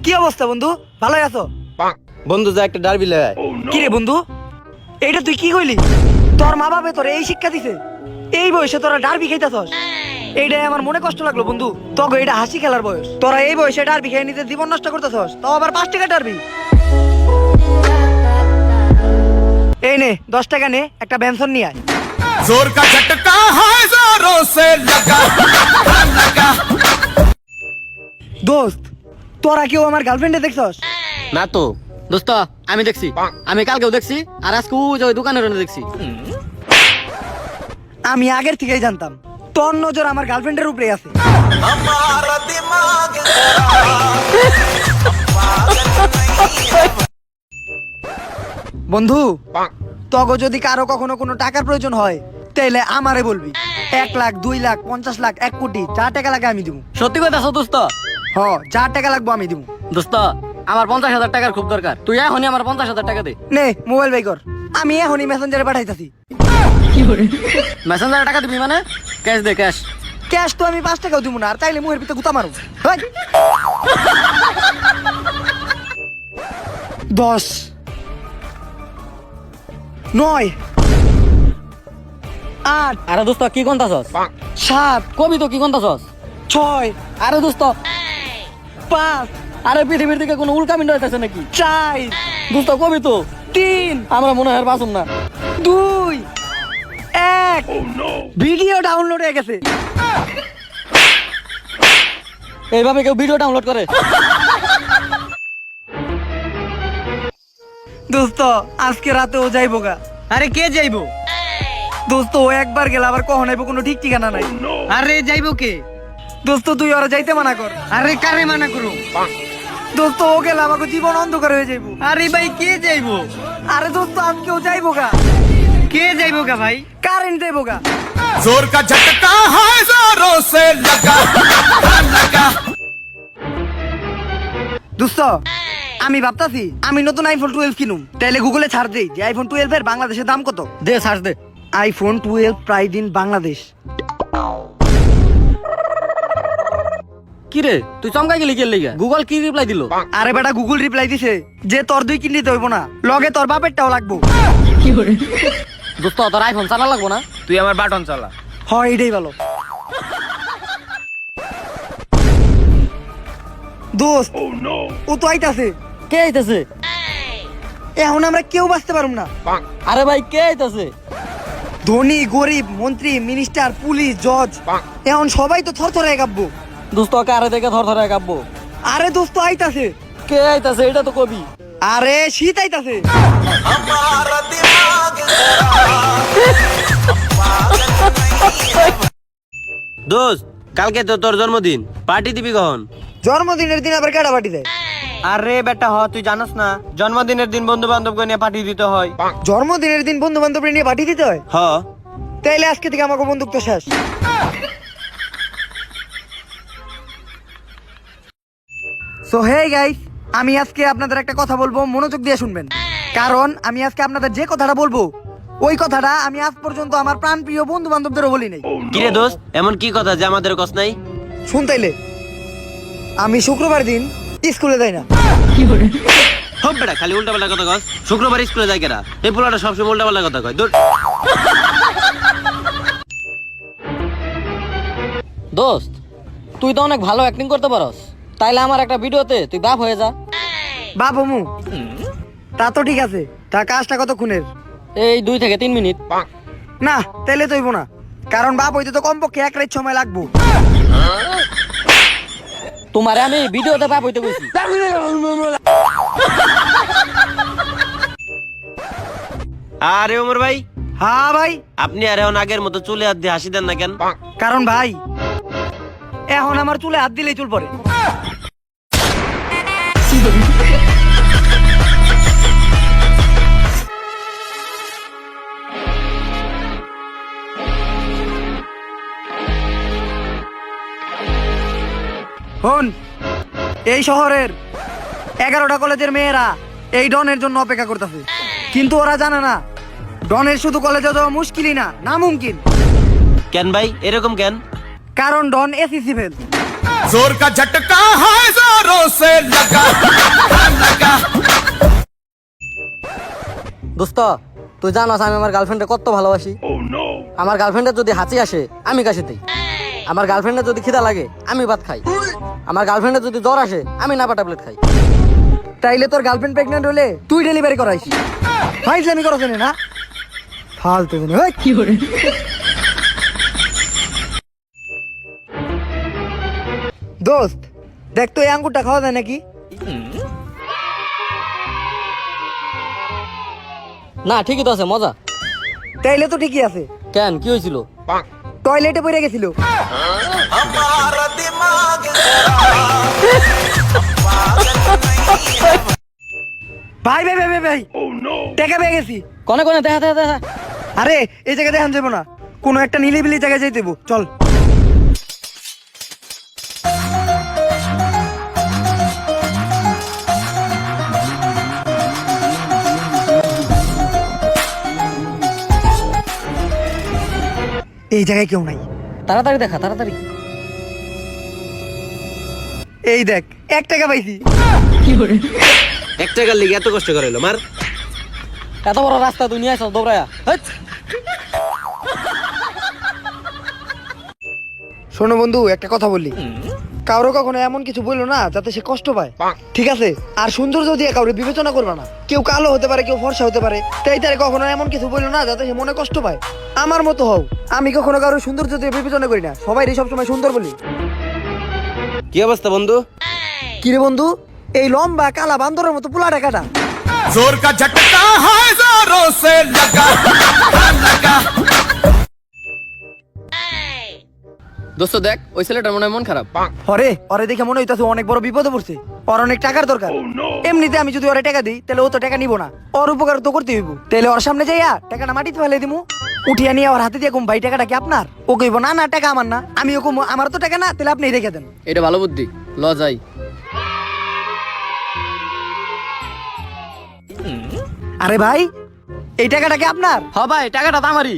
কি অবস্থা বন্ধু, ভালোই আছো? বন্ধু যা একটা ডারবি লাগায়। কি রে বন্ধু, এইটা তুই কি কইলি? তোর মা বাবা তোর এই শিক্ষা দিছে, এই বয়সে তোরা ডারবি খাইতাছস? এইটাই আমার মনে কষ্ট লাগলো বন্ধু। তোকে এটা হাসি খেলার বয়স, তোরা এই বয়সে ডারবি খেয়ে নিজের জীবন নষ্ট করতেছস, তাও আবার 5 টাকা ডারবি। এই নে 10 টাকা নে, একটা বেনসন নিয়ে আয়। जोर का झटका है जोरों से लगा लगा। দোস্ত, তোরা কেউ আমার গার্লফ্রেন্ডে দেখছস? না তো। দোস্ত আমি দেখছি, আমি কালকেও দেখছি, আর আজকে ওই দোকানের ওখানে দেখছি। আমি আগের থেকেই জানতাম তোর নজর আমার গার্লফ্রেন্ডের উপরে আছে। हमारा दिमाग বন্ধু, তগো যদি কারো কখনো কোনো টাকার প্রয়োজন হয় তাইলে আমারে বলবি। 1 লাখ, 2 লাখ, 50 লাখ, 1 কোটি, যা টাকা লাগে আমি দিব। সত্যি কইতাছো দোস্ত? হ, যা টাকা লাগবে আমি দিব। দোস্ত আমার 50,000 টাকার খুব দরকার, তুই এখনই আমার 50,000 টাকা দে। নে মোবাইল বাই কর, আমি এখনই মেসেঞ্জারে পাঠাইতাছি। মেসেঞ্জারে টাকা দিবি মানে? ক্যাশ দে, ক্যাশ। ক্যাশ তো আমি 5 টাকাও দিব না, আর চাইলে মুখের ভিতরে গুতা মারো। হেই! 10 9 8 আরে দোস্ত কি কোনতাছস? 7 কবি তো কি কোনতাছস? 6 আরে দোস্ত 5 আরে পৃথিবীর দিকে কোনো উল্কাপিন্ড হইতাছে নাকি? 4 দোস্ত কবি তো 3 আমরা মনে হয় আর বাঁচুম না। 2 1 ভিডিও ডাউনলোড হয়ে গেছে। এইভাবে কেউ ভিডিও ডাউনলোড করে? দোস্ত আজকে রাতে ও যাইবো গা। আরে কে যাইবো? দোস্ত ও একবার গেল, আবার কখন আইবো কোনো ঠিক ঠিকানা নাই। আরে যাইবো কে? দোস্ত তুই ওরা যাইতে মানা কর। আরে কারে মানা করো? দোস্ত ও গেলে আমাকে জীবন অন্ধকার হয়ে যাইবো। আরে ভাই কে যাইবো? আরে দোস্ত আজকে ও যাইবো গা। কে যাইবো গা ভাই? কারেন্ট যাইবো গা। जोर का झटका है जोरों से लगा लगा। দোস্ত আমি ভাবতাছি আমি নতুন আইফোন 12 কিনুম, তাইলে গুগলে ছাড় দেই যে আইফোন 12 এর বাংলাদেশের দাম কত। দে সার্চ দে। IPhone 12 price in Bangladesh. কি রে তুই চমকাই গেলি কে লিগা? গুগল কি রিপ্লাই দিল? আরে বেটা গুগল রিপ্লাই দিছে যে তোর 2 কিনতে হইব না, লগে তোর বাপেরটাও লাগবো। দোস্ত তোর আইফোন চালা লাগবো না? তুই আমার বাটন চালা। হয় এটাই ভালো। দোস্ত ও তো আইতাছে। কে আইতাছে? এখন আমরা কেউ বাঁচতে পারুম না। আরে ভাই কে আইতাছে? ধনী গরিব, মন্ত্রী, মিনিস্টার, পুলিশ, জজ, এখন সবাই তো থরথরে কাঁপবো। দোস্ত কারে দেখে থর থরে কাঁপবো? আরে দোস্ত আইতাছে। কে আইতাছে এটা তো কবি। আরে শীত আইতাছে। हमारा दिमाग দোস্ত কালকে তো তোর জন্মদিন, পার্টি দিবি কখন? জন্মদিনের দিন আবার কেডা পার্টি দেয়? আরে বেটা হ, তুই জানাস না জন্মদিনের দিন বন্ধু বান্ধবকে নিয়ে পার্টি দিতে হয়। জন্মদিনের দিন বন্ধু বান্ধব নিয়ে পার্টি দিতে হয়? হ। তাইলে আজকে থেকে আমাকে বন্দুক তো শেষ। সো হে গাইস, আমি আজকে আপনাদের একটা কথা বলবো, মনোযোগ দিয়ে শুনবেন। কারণ আমি আজকে আপনাদের যে কথাটা বলবো ওই কথাটা আমি আজ পর্যন্ত আমার প্রাণপ্রিয় বন্ধু বান্ধবদেরও বলি নাই। কিরে দোস্ত এমন কি কথা যে আমাদের কস নাই? শুনতাইলে আমি শুক্রবার দিন স্কুলে যাই না। হব বেটা খালি উল্টা পাল্টা কথা কস। শুক্রবার স্কুলে যায় কেরা? এই পোলাটা সবসময় উল্টা পাল্টা কথা কয়। দূর। দোস্ত তুই তো অনেক ভালো অ্যাক্টিং করতে পারস, তাইলে আমার একটা ভিডিওতে তুই বাপ হয়ে যা। বাবু তা তো ঠিক আছে, তা কাজটা কতক্ষণের? এই 2 থেকে 3 মিনিট। না তাইলে তৈব না, কারণ বাপ হইতে তো কমপক্ষে 1 রাত সময় লাগবো। তোমারে আমি ভিডিওতে বাপ হইতে কইছি। আরে ওমর ভাই, হ্যাঁ ভাই। আপনি আর এখন আগের মতো চুলে হাত দিয়ে হাসি দেন না কেন? কারণ ভাই এখন আমার চুলে হাত দিলেই চুল পড়ে। হন, এই শহরের 11টা কলেজের মেয়েরা এই ডনের জন্য অপেক্ষা করতেছে, কিন্তু ওরা জানে না ডনের শুধু কলেজে যাওয়া মুশকিলই না, নামুমকিন। কেন ভাই এরকম কেন? কারণ ডন এসিসি ফেল। जोर का झटका है जोरों से लगा लगा দোস্ত তুই জানাস আমি আমার গার্লফ্রেন্ডে কত ভালোবাসি। আমার গার্লফ্রেন্ডের যদি হাঁচি আসে আমি কাশি দিই, আমার গার্লফ্রেন্ডের যদি খিদা লাগে আমি ভাত খাই, আমার গার্লফ্রেন্ডের যদি জ্বর আসে আমি নাপা ট্যাবলেট খাই। তাইলে তোর গার্লফ্রেন্ড প্রেগন্যান্ট হলে তুই ডেলিভারি করাইছি, ফাইজলামি করছ না ফালতু দিন কি করে। দোস্ত দেখ তো এই আঙ্গুরটা খাওয়া যায় নাকি? না ঠিকই তো আছে, মজা। তাইলে তো ঠিকই আছে। কেন কি হয়েছিল? টয়লেটে পড়ে গেছিল। ভাই ভাই ভাই ভাই ভাই টাকা পেয়ে গেছি। কনে কনে দেখা দেখা দেখা। আরে এই জায়গায় দেখান যাবো না, কোনো একটা নিলিবিলি জায়গায় যাইতে হইবো, চল। এই জায়গায় কেউ নাই। তাড়াতাড়ি দেখা তাড়াতাড়ি। এই দেখ 1 টাকা পাইছি। 1 টাকার লিগে এত কষ্ট করে মার। এত বড় রাস্তা তুই নিয়ে আসো দৌড়ায়া। শোনো বন্ধু, একটা কথা বলি, কারো কখনো এমন কিছু বললো না যাতে সে কষ্ট পায়, ঠিক আছে? আর সৌন্দর্য দিয়ে কাউরে বিবেচনা করবে না। কেউ কালো হতে পারে, কেউ ফর্সা হতে পারে, তাই তারে কখনো এমন কিছু বললো না যাতে সে মনে কষ্ট পায়। আমার মতো হও, আমি কখনো কারো সৌন্দর্য দিয়ে বিবেচনা করি না, সবাই সবসময় সুন্দর বলি। কি অবস্থা বন্ধু? কিরে বন্ধু, এই লম্বা কালা বান্দরের মতো পোলা টাকাটা जोर का झटका है जोरों से लगा लगा দোস্ত দেখ ওই ছেলেটার মনে হয় মন খারাপ। হরে ওরে দেখে মনে হইতাছে অনেক বড় বিপদে পড়ছে, ওর অনেক টাকার দরকার। এমনিতে আমি যদি ওরে টাকা দিই তাহলে ও তো টাকা নিব না, ওর উপকার তো করতে হইব। তাহলে ওর সামনে যাইয়া টাকাটা মাটিতে ফেলে দিমু, উঠিয়া নিয়ে ওর হাতে দিয়ে কম, ভাই টাকাটা কি আপনার? ও কইব না না টাকা আমার না। আমি ও কম আমার তো টাকা না, তাহলে আপনি রেখে দেন। এটা ভালো বুদ্ধি, ল যাই। আরে ভাই এই টাকাটা কি আপনার? হ ভাই টাকাটা তো আমারই।